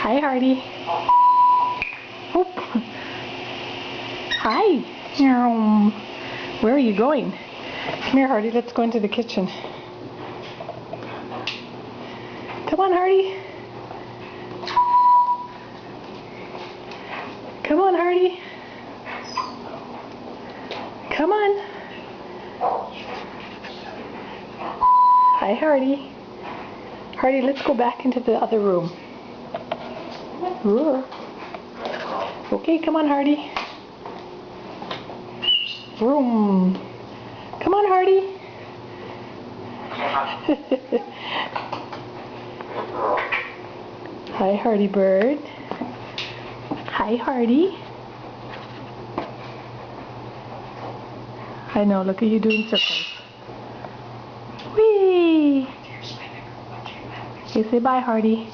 Hi, Hardy. Oop. Hi. Where are you going? Come here, Hardy. Let's go into the kitchen. Come on, Hardy. Come on, Hardy. Come on. Hi, Hardy. Hardy, let's go back into the other room. Ooh. Okay, come on, Hardy. Vroom. Come on, Hardy. Hi, Hardy bird. Hi, Hardy. I know, look at you doing circles. Whee! Okay, say bye, Hardy.